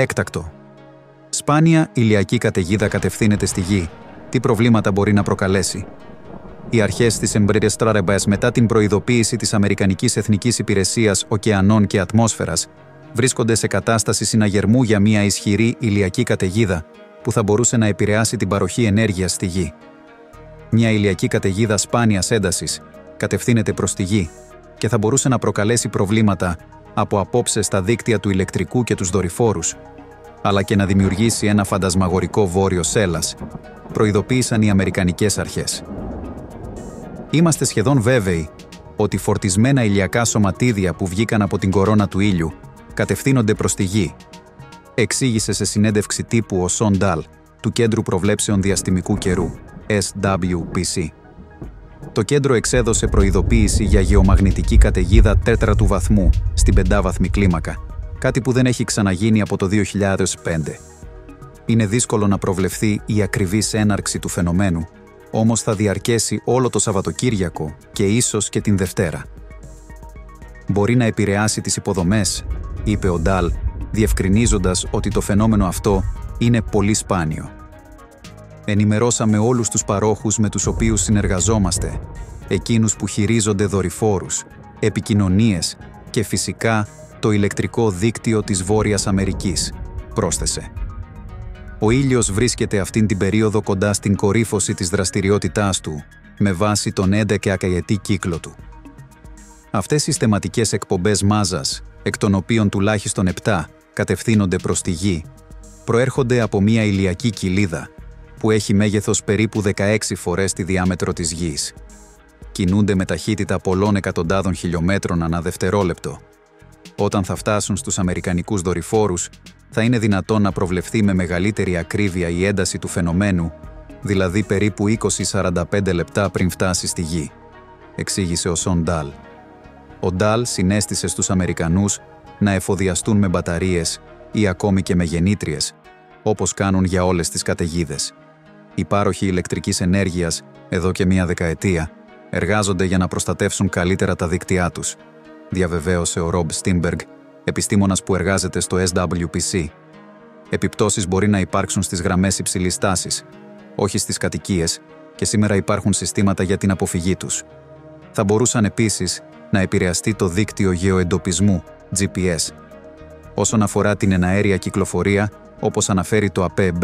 Έκτακτο. Σπάνια ηλιακή καταιγίδα κατευθύνεται στη Γη. Τι προβλήματα μπορεί να προκαλέσει? Οι αρχές της Embry-Riddle μετά την προειδοποίηση της Αμερικανικής Εθνικής Υπηρεσίας Ωκεανών και Ατμόσφαιρας βρίσκονται σε κατάσταση συναγερμού για μια ισχυρή ηλιακή καταιγίδα που θα μπορούσε να επηρεάσει την παροχή ενέργειας στη Γη. Μια ηλιακή καταιγίδα σπάνιας έντασης κατευθύνεται προς τη Γη και θα μπορούσε να προκαλέσει προβλήματα από απόψε στα δίκτυα του ηλεκτρικού και τους δορυφόρους, αλλά και να δημιουργήσει ένα φαντασμαγορικό βόρειο σέλας, προειδοποίησαν οι Αμερικανικές αρχές. Είμαστε σχεδόν βέβαιοι ότι φορτισμένα ηλιακά σωματίδια που βγήκαν από την κορώνα του ήλιου κατευθύνονται προς τη Γη, εξήγησε σε συνέντευξη τύπου ο Σον Ντάλ του Κέντρου Προβλέψεων Διαστημικού Καιρού, SWPC. Το κέντρο εξέδωσε προειδοποίηση για γεωμαγνητική καταιγίδα 4ου βαθμού στην 5βαθμη κλίμακα, κάτι που δεν έχει ξαναγίνει από το 2005. Είναι δύσκολο να προβλεφθεί η ακριβής έναρξη του φαινομένου, όμως θα διαρκέσει όλο το Σαββατοκύριακο και ίσως και την Δευτέρα. Μπορεί να επηρεάσει τις υποδομές, είπε ο Ντάλ, διευκρινίζοντας ότι το φαινόμενο αυτό είναι πολύ σπάνιο. Ενημερώσαμε όλους τους παρόχους με τους οποίους συνεργαζόμαστε, εκείνους που χειρίζονται δορυφόρους, επικοινωνίες και φυσικά το ηλεκτρικό δίκτυο της Βόρειας Αμερικής, πρόσθεσε. Ο ήλιος βρίσκεται αυτήν την περίοδο κοντά στην κορύφωση της δραστηριότητάς του, με βάση τον 11 κύκλο του. Αυτές οι συστηματικές εκπομπές μάζας, εκ των οποίων τουλάχιστον 7 κατευθύνονται προς τη Γη, προέρχονται από μια ηλιακή κοιλίδα, που έχει μέγεθος περίπου 16 φορές τη διάμετρο της Γης. Κινούνται με ταχύτητα πολλών εκατοντάδων χιλιόμετρων ανά δευτερόλεπτο. Όταν θα φτάσουν στους αμερικανικούς δορυφόρους, θα είναι δυνατόν να προβλεφθεί με μεγαλύτερη ακρίβεια η ένταση του φαινομένου, δηλαδή περίπου 20-45 λεπτά πριν φτάσει στη Γη, εξήγησε ο Σον Ντάλ. Ο Ντάλ συνέστησε στους Αμερικανούς να εφοδιαστούν με μπαταρίες ή ακόμη και με γεννήτριες, όπως κάνουν για όλες τις καταιγίδες. Οι πάροχοι ηλεκτρικής ενέργειας, εδώ και μία δεκαετία, εργάζονται για να προστατεύσουν καλύτερα τα δίκτυά τους, διαβεβαίωσε ο Ρομπ Στίνμπεργκ, επιστήμονας που εργάζεται στο SWPC. Επιπτώσεις μπορεί να υπάρξουν στις γραμμές υψηλής τάσης, όχι στις κατοικίες, και σήμερα υπάρχουν συστήματα για την αποφυγή τους. Θα μπορούσαν επίσης να επηρεαστεί το δίκτυο γεωεντοπισμού, GPS. Όσον αφορά την εναέρια κυκλοφορία, όπως αναφέρει το ΑΠΕΜΠ,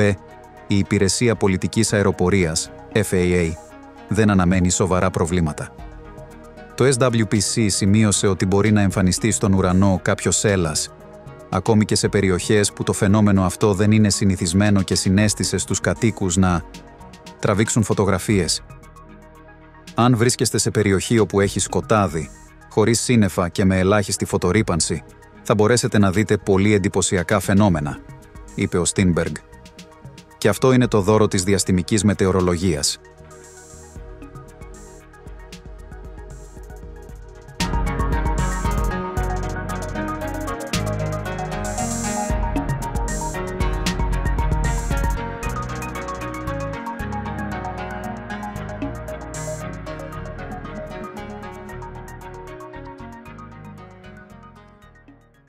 η Υπηρεσία Πολιτικής Αεροπορίας, FAA, δεν αναμένει σοβαρά προβλήματα. Το SWPC σημείωσε ότι μπορεί να εμφανιστεί στον ουρανό κάποιο σέλας, ακόμη και σε περιοχές που το φαινόμενο αυτό δεν είναι συνηθισμένο, και συνέστησε στους κατοίκους να τραβήξουν φωτογραφίες. Αν βρίσκεστε σε περιοχή όπου έχει σκοτάδι, χωρίς σύννεφα και με ελάχιστη φωτορύπανση, θα μπορέσετε να δείτε πολύ εντυπωσιακά φαινόμενα, είπε ο Στίνμπεργκ. Και αυτό είναι το δώρο της διαστημικής μετεωρολογίας.